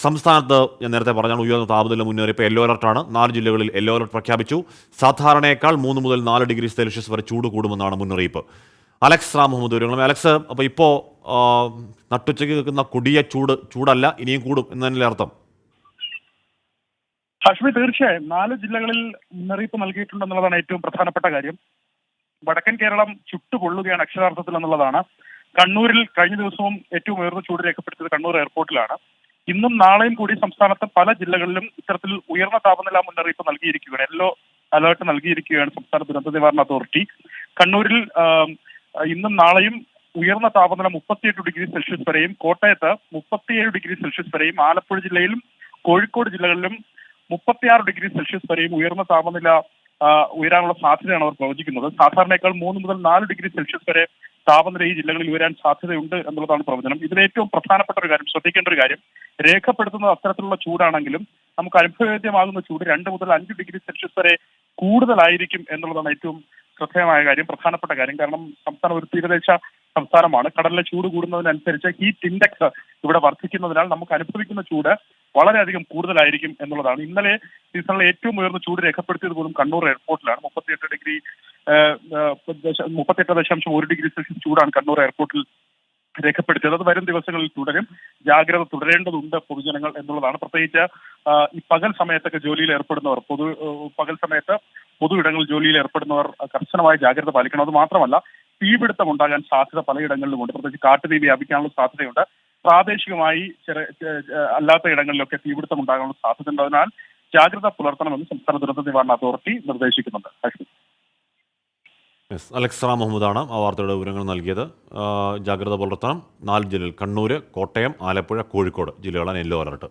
സംസ്ഥാനത്ത് ഞാൻ നേരത്തെ പറഞ്ഞാണ് ഉയർന്ന താപനില മുന്നറിയിപ്പ് യെല്ലോ അലർട്ടാണ്. 4 ജില്ലകളിൽ യെല്ലോ അലർട്ട് പ്രഖ്യാപിച്ചു. സാധാരണയേക്കാൾ 3 മുതൽ 4 ഡിഗ്രി സെൽഷ്യസ് വരെ ചൂട് കൂടുമെന്നാണ് മുന്നറിയിപ്പ്. അലക്സ് റാം മുഹമ്മദ് വിവരങ്ങളും. അലക്സ്, അപ്പോൾ ഇപ്പോൾ നട്ടുച്ചയ്ക്ക് നിൽക്കുന്ന കൊടിയ ചൂടല്ല, ഇനിയും കൂടും എന്നതിൻ്റെ അർത്ഥം? ഹാഷ്മി, തീർച്ചയായും 4 ജില്ലകളിൽ മുന്നറിയിപ്പ് നൽകിയിട്ടുണ്ടെന്നുള്ളതാണ് ഏറ്റവും പ്രധാനപ്പെട്ട കാര്യം. വടക്കൻ കേരളം ചുട്ടുപൊള്ളുകയാണ് അക്ഷരാർത്ഥത്തിൽ എന്നുള്ളതാണ്. കണ്ണൂരിൽ കഴിഞ്ഞ ദിവസവും ഏറ്റവും ഉയർന്ന ചൂട് രേഖപ്പെടുത്തിയത് കണ്ണൂർ എയർപോർട്ടിലാണ്. ഇന്നും നാളെയും കൂടി സംസ്ഥാനത്ത് പല ജില്ലകളിലും ഇത്തരത്തിൽ ഉയർന്ന താപനില മുന്നറിയിപ്പ് നൽകിയിരിക്കുകയാണ്. യെല്ലോ അലേർട്ട് നൽകിയിരിക്കുകയാണ് സംസ്ഥാന ദുരന്ത നിവാരണ അതോറിറ്റി. കണ്ണൂരിൽ ഇന്നും നാളെയും ഉയർന്ന താപനില 38 ഡിഗ്രി സെൽഷ്യസ് വരെയും, കോട്ടയത്ത് 37 ഡിഗ്രി സെൽഷ്യസ് വരെയും, ആലപ്പുഴ ജില്ലയിലും കോഴിക്കോട് ജില്ലകളിലും 36 ഡിഗ്രി സെൽഷ്യസ് വരെയും ഉയർന്ന താപനില ഉയരാനുള്ള സാധ്യതയാണ് അവർ പ്രവചിക്കുന്നത്. സാധാരണയേക്കാൾ 3 മുതൽ 4 ഡിഗ്രി സെൽഷ്യസ് വരെ താപനില ഈ ജില്ലകളിൽ ഉയരാൻ സാധ്യതയുണ്ട് എന്നുള്ളതാണ് പ്രവചനം. ഇതിൽ ഏറ്റവും പ്രധാനപ്പെട്ട ഒരു കാര്യം, ശ്രദ്ധിക്കേണ്ട ഒരു കാര്യം, രേഖപ്പെടുത്തുന്നത് അത്തരത്തിലുള്ള ചൂടാണെങ്കിലും നമുക്ക് അനുഭവവേദ്യമാകുന്ന ചൂട് 2 മുതൽ 5 ഡിഗ്രി സെൽഷ്യസ് വരെ കൂടുതലായിരിക്കും എന്നുള്ളതാണ് ഏറ്റവും ശ്രദ്ധേയമായ കാര്യം, പ്രധാനപ്പെട്ട കാര്യം. കാരണം സംസ്ഥാനം ഒരു തീരദേശ സംസ്ഥാനമാണ്. കടലിലെ ചൂട് കൂടുന്നതിനനുസരിച്ച് ഹീറ്റ് ഇൻഡെക്സ് ഇവിടെ വർദ്ധിക്കുന്നതിനാൽ നമുക്ക് അനുഭവിക്കുന്ന ചൂട് വളരെയധികം കൂടുതലായിരിക്കും എന്നുള്ളതാണ്. ഇന്നലെ സീസണിലെ ഏറ്റവും ഉയർന്ന ചൂട് രേഖപ്പെടുത്തിയത് പോലും കണ്ണൂർ എയർപോർട്ടിലാണ്. 38.1 ഡിഗ്രി സെൽഷ്യസ് ചൂടാണ് കണ്ണൂർ എയർപോർട്ടിൽ രേഖപ്പെടുത്തിയത്. അത് വരും ദിവസങ്ങളിൽ തുടരും. ജാഗ്രത തുടരേണ്ടതുണ്ട് പൊതുജനങ്ങൾ എന്നുള്ളതാണ്. പ്രത്യേകിച്ച് ഈ പകൽ സമയത്തൊക്കെ ജോലിയിൽ ഏർപ്പെടുന്നവർ, പകൽ സമയത്ത് പൊതു ഇടങ്ങളിൽ ജോലിയിൽ ഏർപ്പെടുന്നവർ കർശനമായ ജാഗ്രത പാലിക്കണം. അത് മാത്രമല്ല, തീപിടുത്തം ഉണ്ടാകാൻ സാധ്യത പലയിടങ്ങളിലുമുണ്ട്. പ്രത്യേകിച്ച് കാട്ടുതീ വ്യാപിക്കാനുള്ള സാധ്യതയുണ്ട്. പ്രാദേശികമായി അല്ലാത്ത ഇടങ്ങളിലൊക്കെ തീപിടുത്തം ഉണ്ടാകാനുള്ള സാധ്യതയുണ്ട്. അതിനാൽ ജാഗ്രത പുലർത്തണമെന്ന് സംസ്ഥാന ദുരന്ത നിവാരണ അതോറിറ്റി നിർദ്ദേശിക്കുന്നുണ്ട്. അലക്സ് റാം മുഹമ്മദാണ് ആ വാർത്തയുടെ വിവരങ്ങൾ നൽകിയത്. ജാഗ്രത പുലർത്തണം. 4 ജില്ലകൾ, കണ്ണൂർ, കോട്ടയം, ആലപ്പുഴ, കോഴിക്കോട് ജില്ലകളാണ് യെല്ലോ അലർട്ട്.